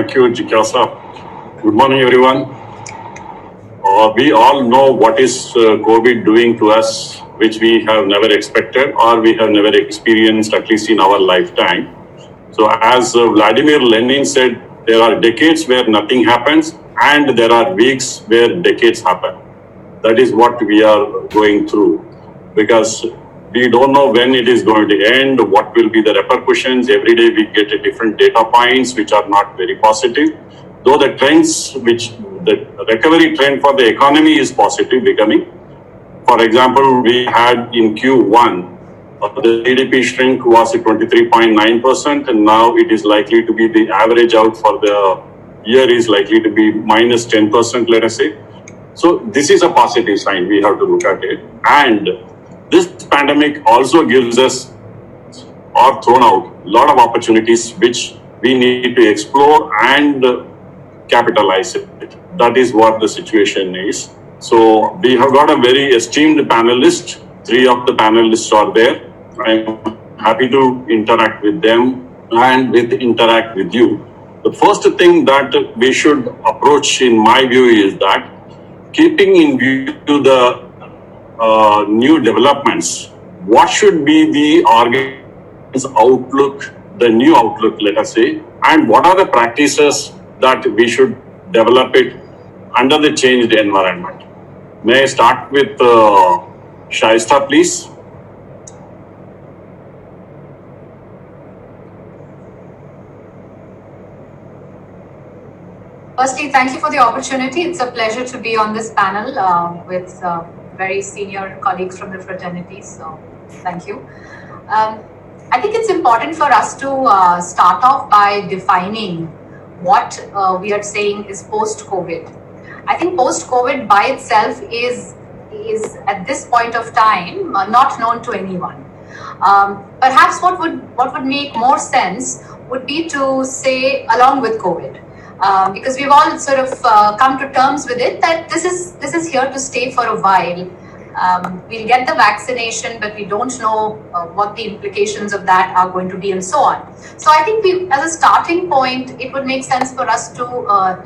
Thank you, Jikasa. Good morning, everyone. We all know what is COVID doing to us, which we have never expected or we have never experienced, at least in our lifetime. So, as Vladimir Lenin said, there are decades where nothing happens, and there are weeks where decades happen. That is what we are going through, because we don't know when it is going to end, what will be the repercussions. Every day we get a different data points which are not very positive. Though the trends, the recovery trend for the economy is positive becoming. For example, we had in Q1, the GDP shrink was at 23.9%, and now it is likely to be the average out for the year is likely to be minus 10%, let us say. So this is a positive sign. We have to look at it. And this pandemic also gives us or thrown out a lot of opportunities which we need to explore and capitalize it. That is what the situation is. So we have got a very esteemed panelist. 3 of the panelists are there. I'm happy to interact with them and interact with you. The first thing that we should approach, in my view, is that keeping in view the new developments, what should be the organization's outlook, the new outlook, let us say, and what are the practices that we should develop it under the changed environment. May I start with Shaista, please? Firstly, thank you for the opportunity. It's a pleasure to be on this panel with very senior colleagues from the fraternity. So, thank you. I think it's important for us to start off by defining what we are saying is post-COVID. I think post-COVID by itself is at this point of time not known to anyone. Perhaps what would make more sense would be to say along with COVID. Because we've all sort of come to terms with it that this is here to stay for a while. We'll get the vaccination, but we don't know what the implications of that are going to be and so on. So I think as a starting point, it would make sense for us to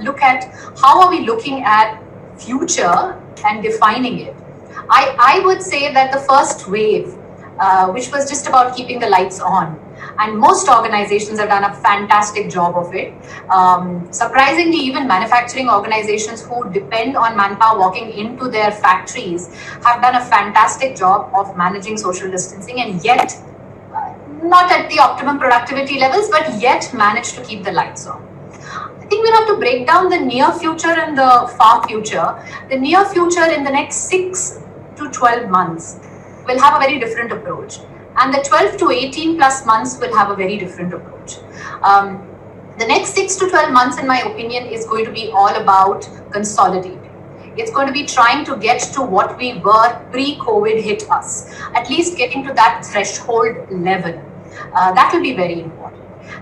look at how are we looking at future and defining it. I would say that the first wave, which was just about keeping the lights on, and most organizations have done a fantastic job of it. Surprisingly, even manufacturing organizations who depend on manpower walking into their factories have done a fantastic job of managing social distancing, and yet not at the optimum productivity levels, but yet managed to keep the lights on. I think we'll have to break down the near future and the far future. The near future in the next 6 to 12 months will have a very different approach. And the 12 to 18 plus months will have a very different approach. The next 6 to 12 months, in my opinion, is going to be all about consolidating. It's going to be trying to get to what we were pre-COVID hit us, at least getting to that threshold level. That will be very important.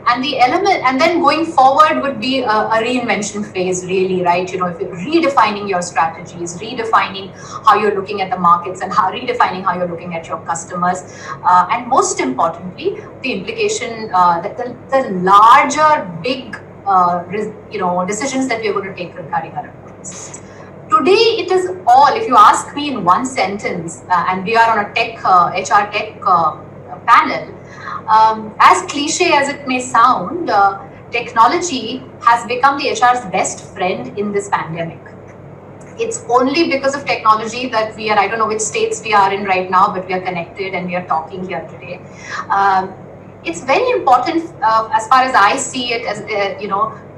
And the element, and then going forward would be a reinvention phase, really, right? You know, if you're redefining your strategies, redefining how you're looking at the markets, and redefining how you're looking at your customers, and most importantly, the implication that the larger, big, decisions that we're going to take regarding our employees. Today, it is all. If you ask me in one sentence, and we are on a HR tech panel. As cliche as it may sound, technology has become the HR's best friend in this pandemic. It's only because of technology that we are, I don't know which states we are in right now, but we are connected and we are talking here today. It's very important, as far as I see it, as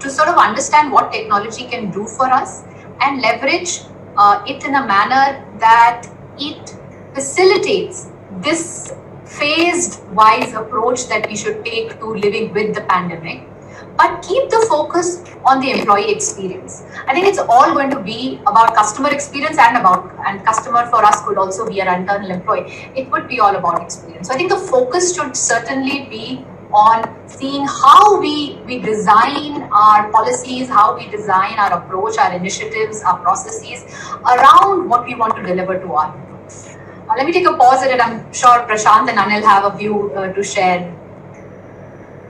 to sort of understand what technology can do for us and leverage it in a manner that it facilitates this phased wise approach that we should take to living with the pandemic, but keep the focus on the employee experience. I think it's all going to be about customer experience and customer for us could also be our internal employee. It would be all about experience. So I think the focus should certainly be on seeing how we design our policies, how we design our approach, our initiatives, our processes around what we want to deliver to our employees. Let me take a pause at it. I'm sure Prashant and Anil have a view to share.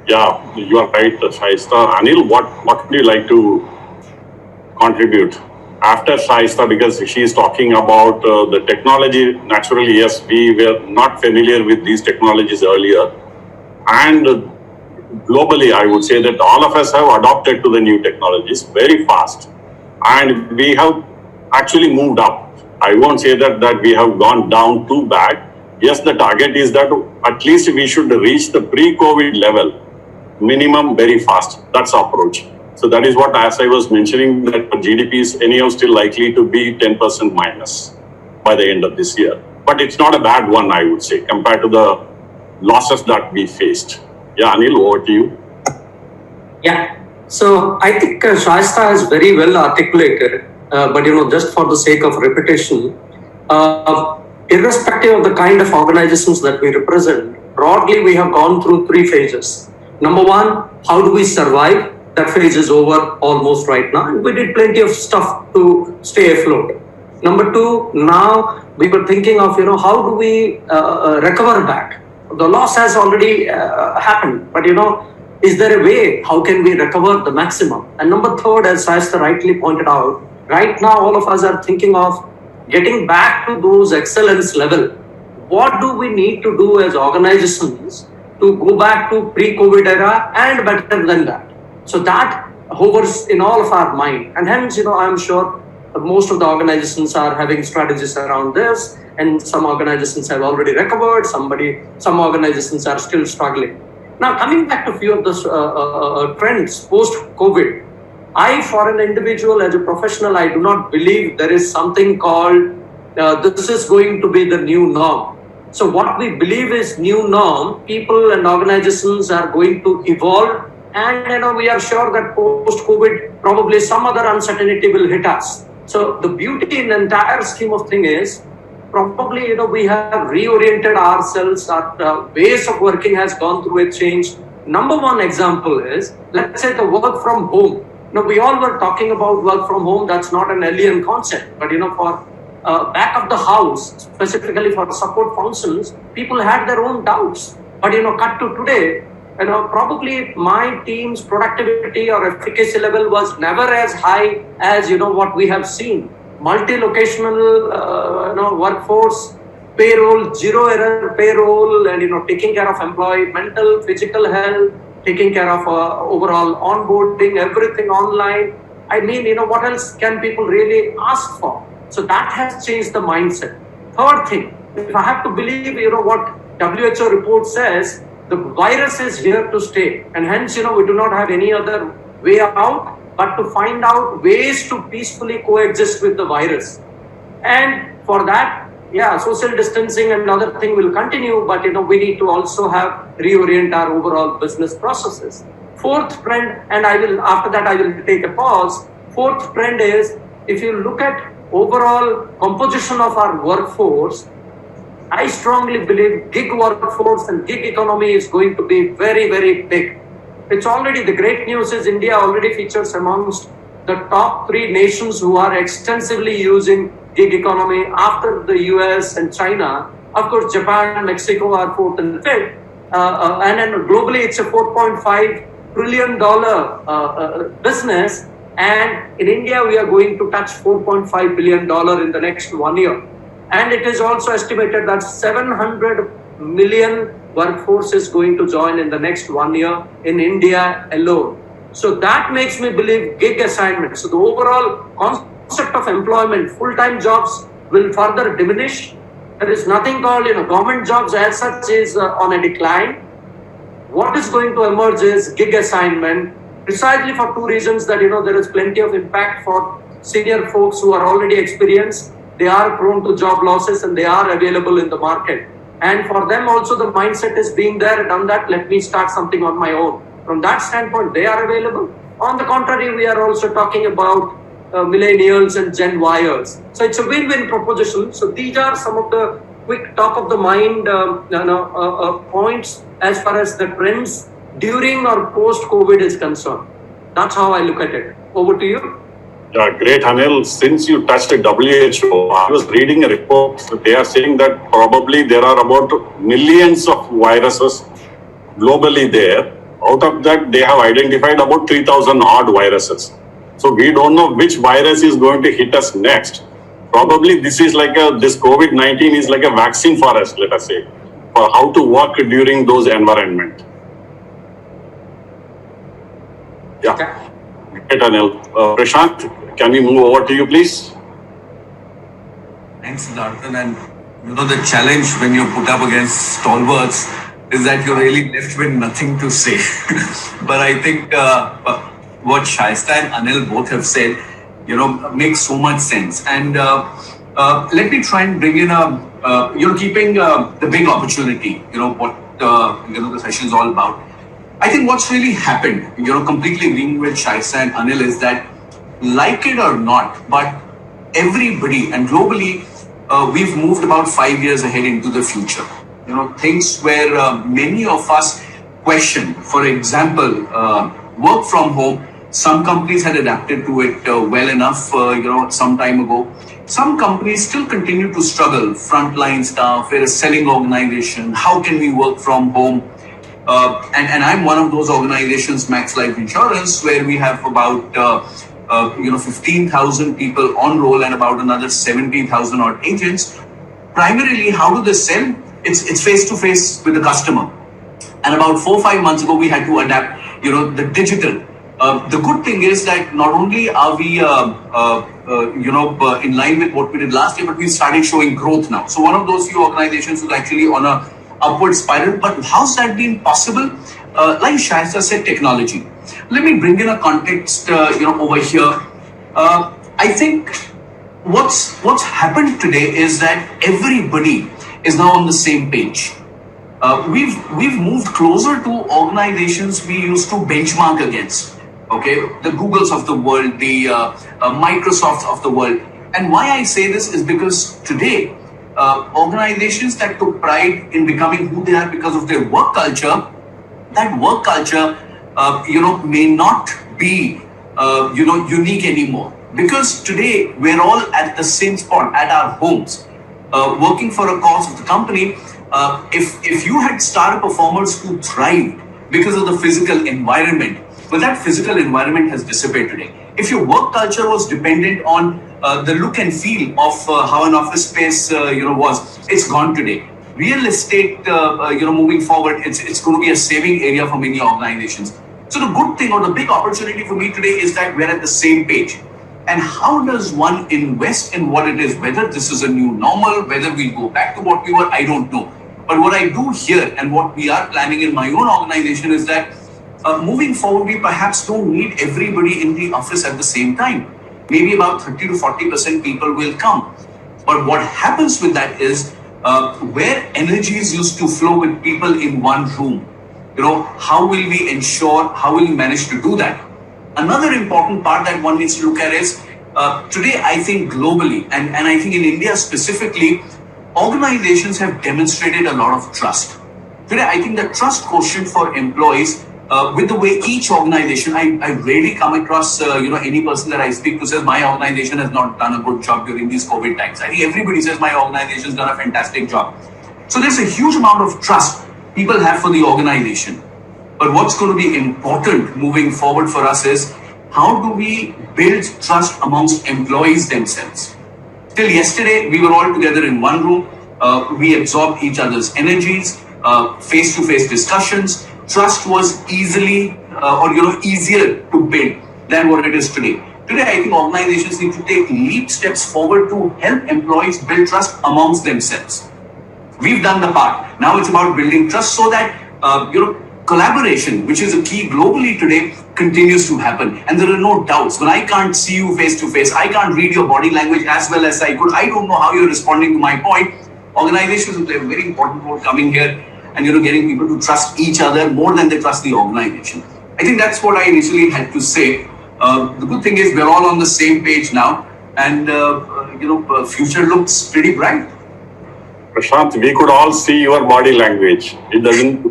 Yeah, you are right, Shaista. Anil, what would you like to contribute after Shaista? Because she is talking about the technology. Naturally, yes, we were not familiar with these technologies earlier. And globally, I would say that all of us have adopted to the new technologies very fast. And we have actually moved up. I won't say that we have gone down too bad. Yes, the target is that at least we should reach the pre-COVID level minimum very fast. That's our approach. So that is what, as I was mentioning, that GDP is anyhow still likely to be 10% minus by the end of this year. But it's not a bad one, I would say, compared to the losses that we faced. Yeah, Anil, over to you. Yeah. So I think Shaista has very well articulated, but just for the sake of repetition, irrespective of the kind of organizations that we represent, broadly we have gone through three phases. Number one, how do we survive? That phase is over almost right now. And we did plenty of stuff to stay afloat. Number two, now we were thinking of, how do we recover back? The loss has already happened, but is there a way? How can we recover the maximum? And number third, as Shaista rightly pointed out, right now all of us are thinking of getting back to those excellence level. What do we need to do as organizations to go back to pre-COVID era and better than that? So that hovers in all of our mind. And hence, I'm sure most of the organizations are having strategies around this, and some organizations have already recovered, some organizations are still struggling. Now, coming back to a few of the trends post-COVID, for an individual, as a professional, I do not believe there is something called this is going to be the new norm. So what we believe is new norm, people and organizations are going to evolve, and we are sure that post-COVID, probably some other uncertainty will hit us. So the beauty in the entire scheme of thing is, probably, we have reoriented ourselves, our ways of working has gone through a change. Number one example is, let's say the work from home. We all were talking about work from home. That's not an alien concept, but for back of the house, specifically for support functions, people had their own doubts. But cut to today, probably my team's productivity or efficacy level was never as high as what we have seen. Multi-locational workforce, payroll, zero error payroll, and taking care of employee mental, physical health, taking care of overall onboarding, everything online. I mean, what else can people really ask for? So that has changed the mindset. Third thing, if I have to believe, what WHO report says, the virus is here to stay, and hence, we do not have any other way out but to find out ways to peacefully coexist with the virus. And for that, social distancing and other thing will continue, but we need to also have reorient our overall business processes. Fourth trend, and after that I will take a pause. Fourth trend is, if you look at overall composition of our workforce, I strongly believe gig workforce and gig economy is going to be very, very big. It's already, the great news is India already features amongst the top 3 nations who are extensively using gig economy after the US and China. Of course, Japan and Mexico are 4th and 5th. And then globally, it's a $4.5 trillion business. And in India, we are going to touch $4.5 billion in the next 1 year. And it is also estimated that 700 million workforce is going to join in the next 1 year in India alone. So that makes me believe gig assignments. So the overall concept of employment, full-time jobs will further diminish. There is nothing called, government jobs as such is on a decline. What is going to emerge is gig assignment, precisely for 2 reasons: that, there is plenty of impact for senior folks who are already experienced. They are prone to job losses and they are available in the market. And for them also, the mindset is being there, done that, let me start something on my own. From that standpoint, they are available. On the contrary, we are also talking about millennials and Gen Yers. So it's a win-win proposition. So these are some of the quick top of the mind points as far as the trends during or post-COVID is concerned. That's how I look at it. Over to you. Yeah, great, Anil. Since you touched WHO, I was reading a report. They are saying that probably there are about millions of viruses globally there. Out of that, they have identified about 3,000 odd viruses. So we don't know which virus is going to hit us next. Probably this is like this COVID-19 is like a vaccine for us, let us say, for how to work during those environment. Yeah. Right, Anil. Prashant, can we move over to you, please? Thanks, Siddharthan. And the challenge when you're put up against stalwarts is that you're really left with nothing to say. But I think what Shaista and Anil both have said, makes so much sense. And let me try and bring in keeping the big opportunity, what the session is all about. I think what's really happened, completely agreeing with Shaista and Anil, is that, like it or not, but everybody and globally, we've moved about 5 years ahead into the future. Things where many of us question. For example, work from home. Some companies had adapted to it well enough, some time ago. Some companies still continue to struggle. Frontline staff, we're a selling organization. How can we work from home? And I'm one of those organizations, Max Life Insurance, where we have about 15,000 people on roll and about another 70,000 odd agents. Primarily, how do they sell? It's face to face with the customer. And about 4 or 5 months ago, we had to adapt, the digital. The good thing is that not only are we, in line with what we did last year, but we started showing growth now. So one of those few organizations was actually on a upward spiral. But how's that been possible? Like Shaista said, technology. Let me bring in a context, over here. I think what's happened today is that everybody is now on the same page. We've moved closer to organizations we used to benchmark against. Okay, the Googles of the world, the Microsofts of the world. And why I say this is because today, organizations that took pride in becoming who they are because of their work culture, that work culture, may not be, unique anymore. Because today we're all at the same spot, at our homes, working for a cause of the company. If you had star performers who thrived because of the physical environment, well, that physical environment has dissipated today. If your work culture was dependent on the look and feel of how an office space, was, it's gone today. Real estate, moving forward, it's going to be a saving area for many organizations. So the good thing or the big opportunity for me today is that we're at the same page. And how does one invest in what it is? Whether this is a new normal, whether we'll go back to what we were, I don't know. But what I do here and what we are planning in my own organization is that moving forward, we perhaps don't need everybody in the office at the same time. Maybe about 30 to 40% people will come. But what happens with that is where energies used to flow with people in one room, how will we ensure, how will we manage to do that? Another important part that one needs to look at is today, I think globally, and I think in India specifically, organizations have demonstrated a lot of trust. Today, I think the trust quotient for employees, with the way each organization, I rarely come across, any person that I speak to says my organization has not done a good job during these COVID times. I think everybody says my organization has done a fantastic job. So there's a huge amount of trust people have for the organization. But what's going to be important moving forward for us is how do we build trust amongst employees themselves? Till yesterday, we were all together in one room. We absorbed each other's energies, face-to-face discussions. Trust was easier to build than what it is today. Today, I think organizations need to take leap steps forward to help employees build trust amongst themselves. We've done the part. Now it's about building trust so that, collaboration, which is a key globally today, continues to happen. And there are no doubts. When I can't see you face to face, I can't read your body language as well as I could. I don't know how you're responding to my point. Organizations will play a very important role coming here and, getting people to trust each other more than they trust the organization. I think that's what I initially had to say. The good thing is we're all on the same page now and, future looks pretty bright. Prashant, we could all see your body language. It doesn't.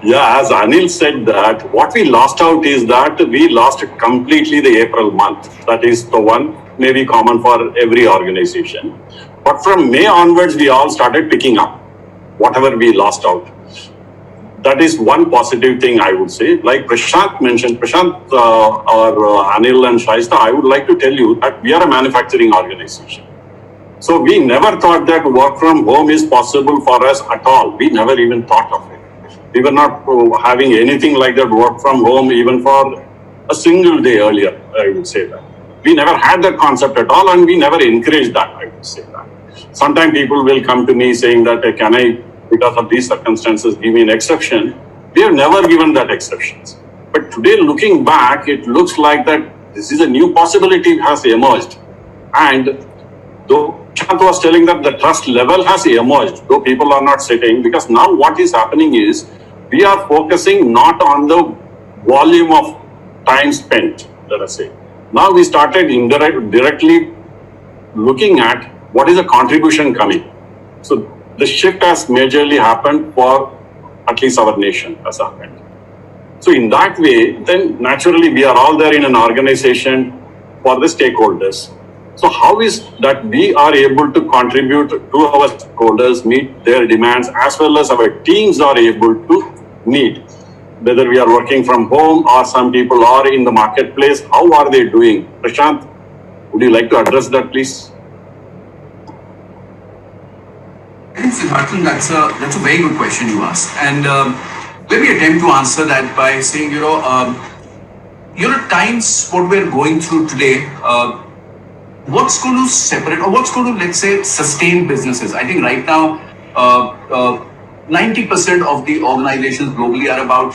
Yeah, as Anil said that, what we lost out is that we lost completely the April month. That is the one maybe common for every organization. But from May onwards, we all started picking up whatever we lost out. that is one positive thing I would say. Like Prashant mentioned, or Anil and Shaista, I would like to tell you that we are a manufacturing organization. So we never thought that work from home is possible for us at all. We never even thought of it. We were not having anything like that work from home even for a single day earlier, I would say that. We never had that concept at all, and we never encouraged that, I would say that. Sometimes people will come to me saying that, can I, because of these circumstances, give me an exception? We have never given that exceptions. But today, looking back, it looks like that this is a new possibility has emerged. And though Chant was telling that the trust level has emerged, though people are not sitting, because now what is happening is we are focusing not on the volume of time spent, let us say. Now we started directly looking at what is the contribution coming. So the shift has majorly happened for at least our nation has happened. So in that way, then naturally we are all there in an organization for the stakeholders. So how is that we are able to contribute to our stakeholders, meet their demands, as well as our teams are able to meet? Whether we are working from home or some people are in the marketplace, how are they doing? Prashant, would you like to address that, please? I think, Siddharthan, that's a very good question you asked. And let me attempt to answer that by saying, times what we're going through today, what's going to separate or what's going to, let's say, sustain businesses? I think right now, 90% of the organizations globally are about,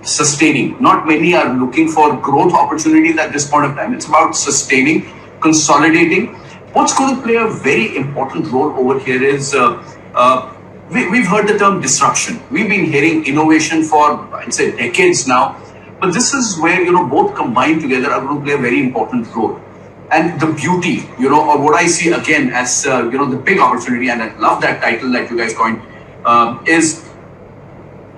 sustaining. Not many are looking for growth opportunities at this point of time. It's about sustaining, consolidating. What's going to play a very important role over here is we've heard the term disruption. We've been hearing innovation for, I'd say, decades now. But this is where, both combined together are going to play a very important role. And the beauty, or what I see again as, the big opportunity, and I love that title that you guys coined, is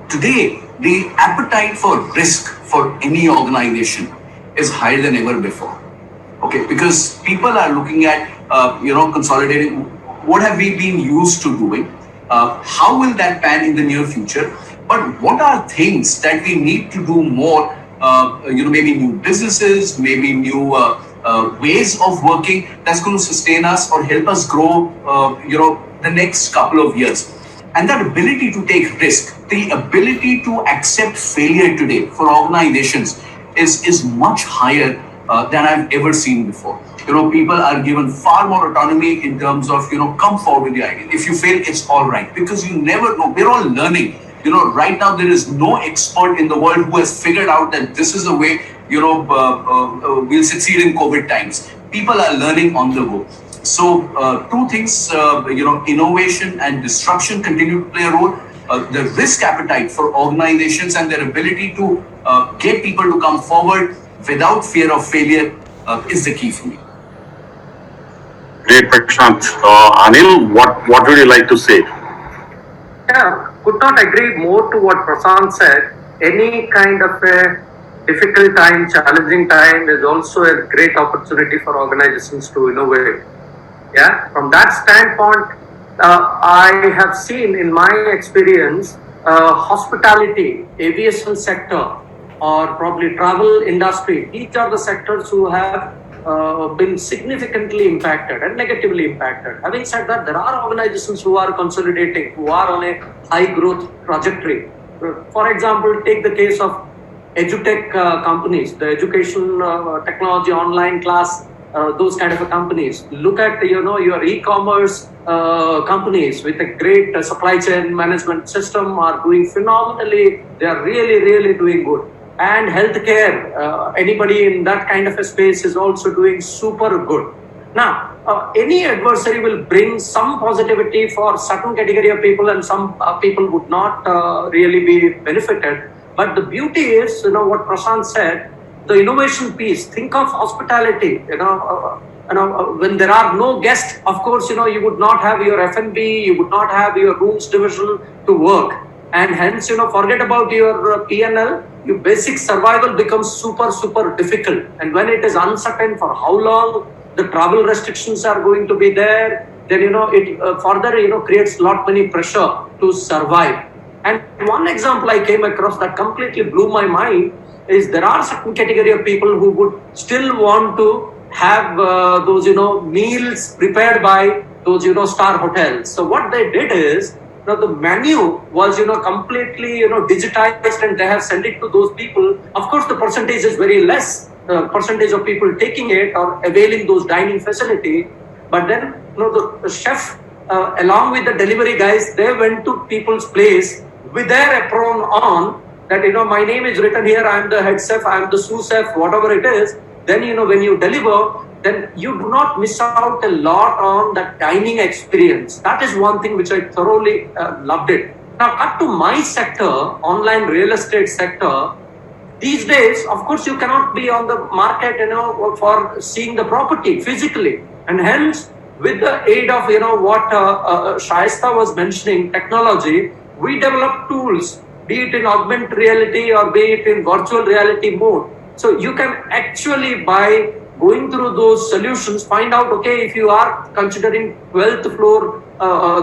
today the appetite for risk for any organization is higher than ever before. Okay, because people are looking at, consolidating. What have we been used to doing? How will that pan in the near future? But what are things that we need to do more? Maybe new businesses, maybe new ways of working that's going to sustain us or help us grow, the next couple of years. And that ability to take risk, the ability to accept failure today for organizations is much higher than I've ever seen before. People are given far more autonomy in terms of, come forward with the idea. If you fail, it's all right, because you never know. We're all learning. Right now there is no expert in the world who has figured out that this is the way, we'll succeed in COVID times. People are learning on the go. So two things, innovation and disruption continue to play a role. The risk appetite for organizations and their ability to get people to come forward without fear of failure is the key for me. Great, Prashant. Anil, what would you like to say? Yeah, could not agree more to what Prashant said. Any kind of a difficult time, challenging time is also a great opportunity for organizations to innovate. Yeah, from that standpoint, I have seen in my experience, hospitality, aviation sector, or probably travel industry, each are the sectors who have been significantly impacted and negatively impacted. Having said that, there are organizations who are consolidating, who are on a high growth trajectory. For example, take the case of edutech companies, the education technology online class, those kind of companies. Look at your e-commerce companies with a great supply chain management system are doing phenomenally. They are really doing good. And healthcare, anybody in that kind of a space is also doing super good. Now, any adversary will bring some positivity for certain category of people, and some people would not really be benefited. But the beauty is, what Prashant said, the innovation piece. Think of hospitality. When there are no guests, of course, you would not have your F&B, you would not have your rooms division to work, and hence, forget about your P&L. Your basic survival becomes super difficult. And when it is uncertain for how long the travel restrictions are going to be there, then it further creates lot many pressure to survive. And one example I came across that completely blew my mind is there are certain category of people who would still want to have those, meals prepared by those, star hotels. So what they did is, the menu was, completely, digitized, and they have sent it to those people. Of course, the percentage is very less, percentage of people taking it or availing those dining facility. But then, the chef, along with the delivery guys, they went to people's place with their apron on, that, my name is written here, I am the head chef, I am the sous chef, whatever it is. Then, when you deliver, then you do not miss out a lot on that dining experience. That is one thing which I thoroughly loved it. Now, cut to my sector, online real estate sector. These days, of course, you cannot be on the market, for seeing the property physically. And hence, with the aid of, what Shaista was mentioning, technology, we develop tools, be it in augmented reality or be it in virtual reality mode. So you can actually, by going through those solutions, find out, okay, if you are considering 12th floor,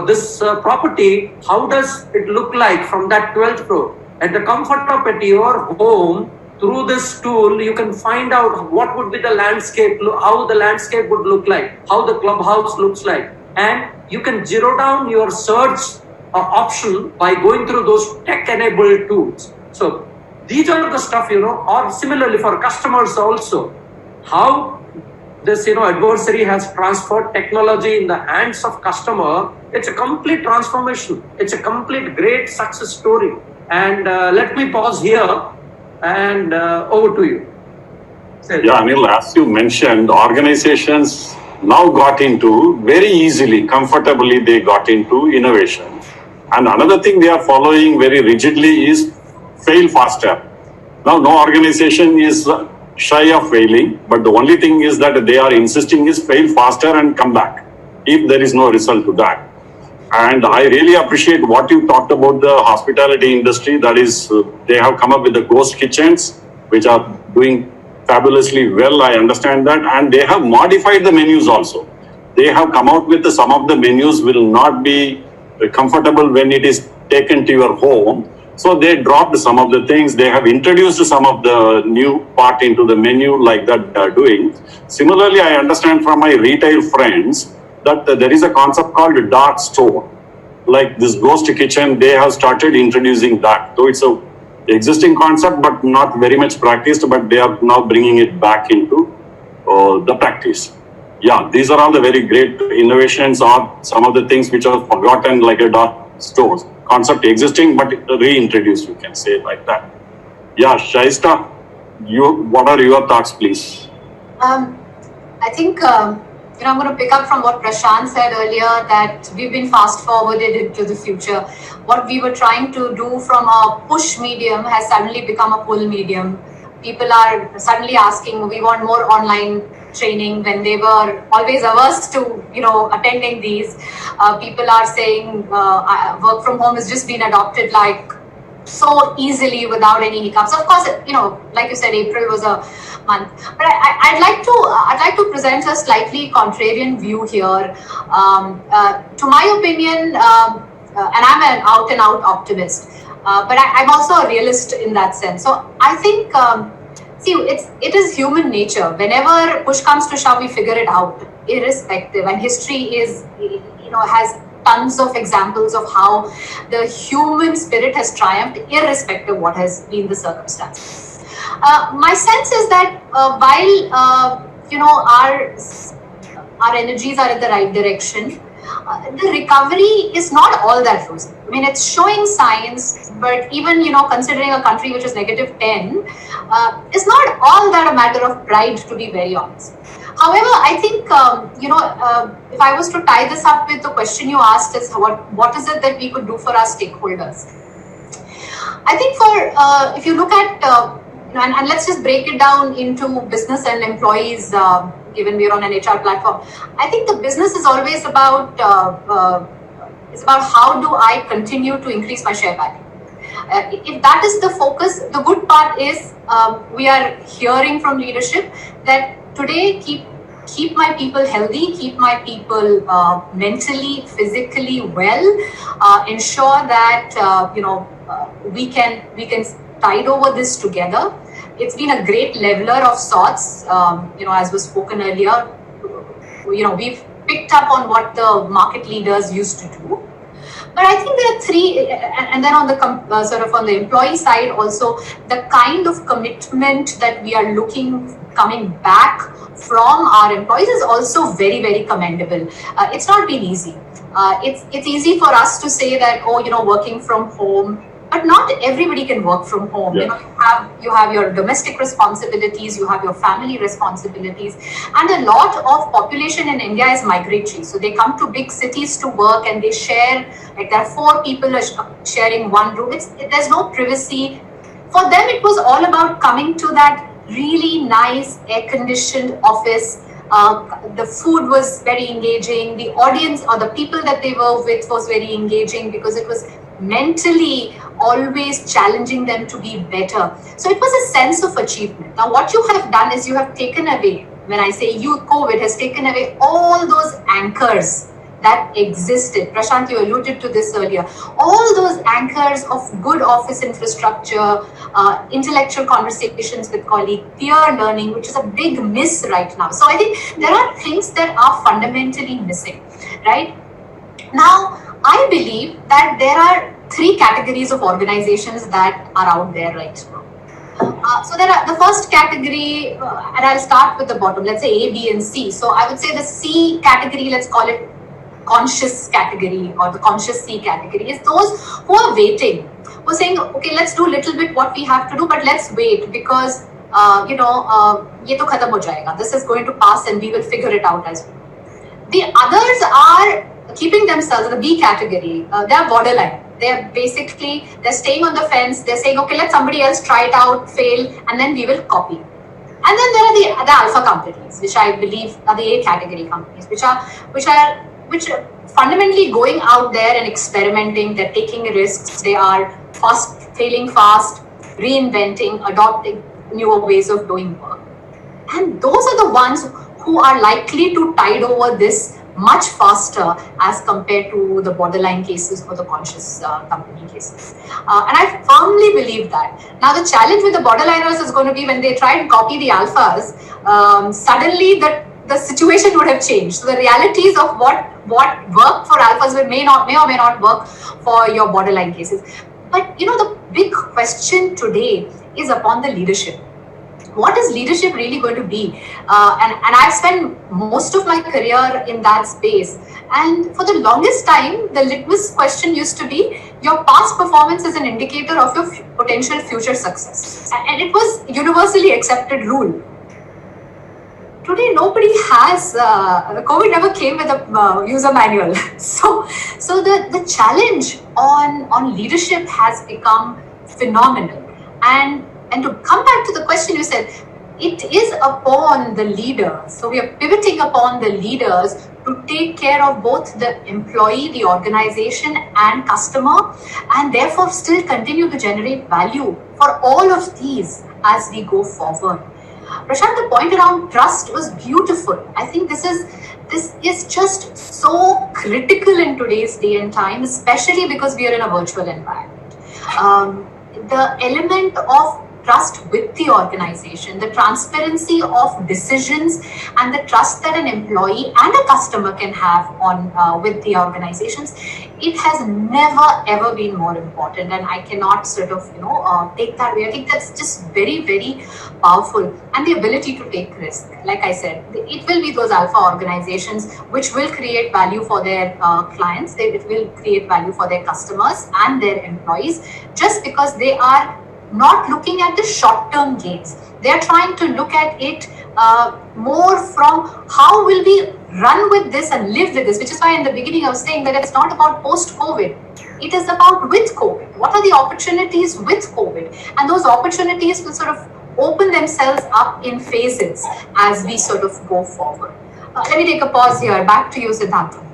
this property, how does it look like from that 12th floor? At the comfort of your home, through this tool, you can find out what would be the landscape, how the landscape would look like, how the clubhouse looks like. And you can zero down your search option by going through those tech-enabled tools. So these are the stuff, or similarly for customers also, how this, adversary has transferred technology in the hands of customer. It's a complete transformation. It's a complete great success story. And let me pause here and over to you. Yeah, Anil, as you mentioned, organizations now got into very easily, comfortably, they got into innovation. And another thing they are following very rigidly is fail faster. Now, no organization is shy of failing, but the only thing is that they are insisting is fail faster and come back if there is no result to that. And I really appreciate what you talked about the hospitality industry. That is, they have come up with the ghost kitchens, which are doing fabulously well. I understand that. And they have modified the menus also. They have come out with some of the menus will not be comfortable when it is taken to your home. So they dropped some of the things. They have introduced some of the new part into the menu like that they are doing. Similarly, I understand from my retail friends that there is a concept called dark store. Like this ghost kitchen, they have started introducing that. So it's a existing concept, but not very much practiced, but they are now bringing it back into the practice. Yeah, these are all the very great innovations or some of the things which are forgotten, like a dark stores. Concept existing, but reintroduced, you can say like that. Yeah, Shaista, what are your thoughts, please? I think, I'm going to pick up from what Prashant said earlier, that we've been fast forwarded into the future. What we were trying to do from a push medium has suddenly become a pull medium. People are suddenly asking, we want more online training, when they were always averse to, attending these. People are saying work from home has just been adopted like so easily without any hiccups. Of course, like you said, April was a month, but I'd like to present a slightly contrarian view here. To my opinion, and I'm an out and out optimist, but I'm also a realist in that sense. So I think, it is human nature. Whenever push comes to shove, we figure it out, irrespective. And history is, has tons of examples of how the human spirit has triumphed, irrespective of what has been the circumstance. My sense is that while our energies are in the right direction, the recovery is not all that rosy. I mean, it's showing signs, but even, considering a country which is -10, is not all that a matter of pride, to be very honest. However, I think, if I was to tie this up with the question you asked is what is it that we could do for our stakeholders? I think if you look at, and let's just break it down into business and employees, given we're on an HR platform. I think the business is always about, how do I continue to increase my share value? If that is the focus, the good part is we are hearing from leadership that today keep keep my people healthy, keep my people mentally, physically well, ensure that we can tide over this together. It's been a great leveler of sorts. As was spoken earlier, we've picked up on what the market leaders used to do. But I think there are three, and then on the on the employee side also, the kind of commitment that we are coming back from our employees is also very, very commendable. It's not been easy. It's easy for us to say that, working from home, but not everybody can work from home. Yeah. You have your domestic responsibilities, you have your family responsibilities, and a lot of population in India is migratory. So they come to big cities to work, and they share, like there are 4 people sharing one room. There's no privacy. For them, it was all about coming to that really nice air-conditioned office. The food was very engaging. The audience or the people that they were with was very engaging because it was mentally always challenging them to be better. So it was a sense of achievement. Now, what you have done is you have taken away, when I say you, COVID has taken away all those anchors that existed. Prashant, you alluded to this earlier. All those anchors of good office infrastructure, intellectual conversations with colleagues, peer learning, which is a big miss right now. So I think there are things that are fundamentally missing, right? Now, I believe that there are 3 categories of organizations that are out there right now. So there are the first category, and I'll start with the bottom, let's say A, B, and C. So I would say the C category, let's call it conscious category, or the conscious C category, is those who are waiting, who are saying, okay, let's do a little bit what we have to do, but let's wait because, ye to khatam ho jayega. This is going to pass and we will figure it out as well. The others are keeping themselves, the B category, they are borderline. They're staying on the fence. They're saying, okay, let somebody else try it out, fail, and then we will copy. And then there are the alpha companies, which I believe are the A category companies, which are fundamentally going out there and experimenting. They're taking risks. They are failing fast, reinventing, adopting newer ways of doing work. And those are the ones who are likely to tide over this much faster as compared to the borderline cases or the conscious company cases. And I firmly believe that. Now, the challenge with the borderliners is going to be when they try and copy the alphas, suddenly the situation would have changed. So the realities of what worked for alphas may or may not work for your borderline cases. But, the big question today is upon the leadership. What is leadership really going to be? And I've spent most of my career in that space. And for the longest time, the litmus question used to be, your past performance is an indicator of your potential future success. And it was universally accepted rule. Today, nobody has, COVID never came with a user manual. So the challenge on leadership has become phenomenal. And to come back to the question you said, it is upon the leaders. So we are pivoting upon the leaders to take care of both the employee, the organization, and customer, and therefore still continue to generate value for all of these as we go forward. Prashant, the point around trust was beautiful. I think this is just so critical in today's day and time, especially because we are in a virtual environment. The element of trust with the organization, the transparency of decisions, and the trust that an employee and a customer can have on with the organizations, it has never ever been more important. And I cannot sort of take that away. I think that's just very, very powerful. And the ability to take risk, like I said, it will be those alpha organizations which will create value for their clients. It will create value for their customers and their employees, just because they are not looking at the short-term gains. They are trying to look at it more from how will we run with this and live with this, which is why in the beginning I was saying that it's not about post-COVID. It is about with COVID. What are the opportunities with COVID? And those opportunities will sort of open themselves up in phases as we sort of go forward. Let me take a pause here. Back to you, Siddhartha.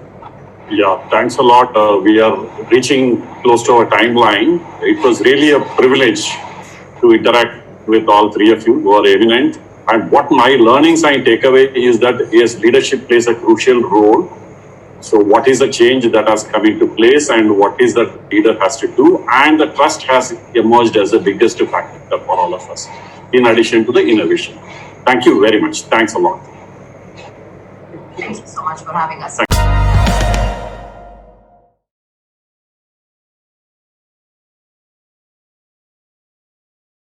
Yeah, thanks a lot. We are reaching close to our timeline. It was really a privilege to interact with all 3 of you who are eminent. And what my learnings I take away is that yes, leadership plays a crucial role. So what is the change that has come into place and what is that leader has to do? And the trust has emerged as the biggest factor for all of us, in addition to the innovation. Thank you very much. Thanks a lot. Thank you so much for having us.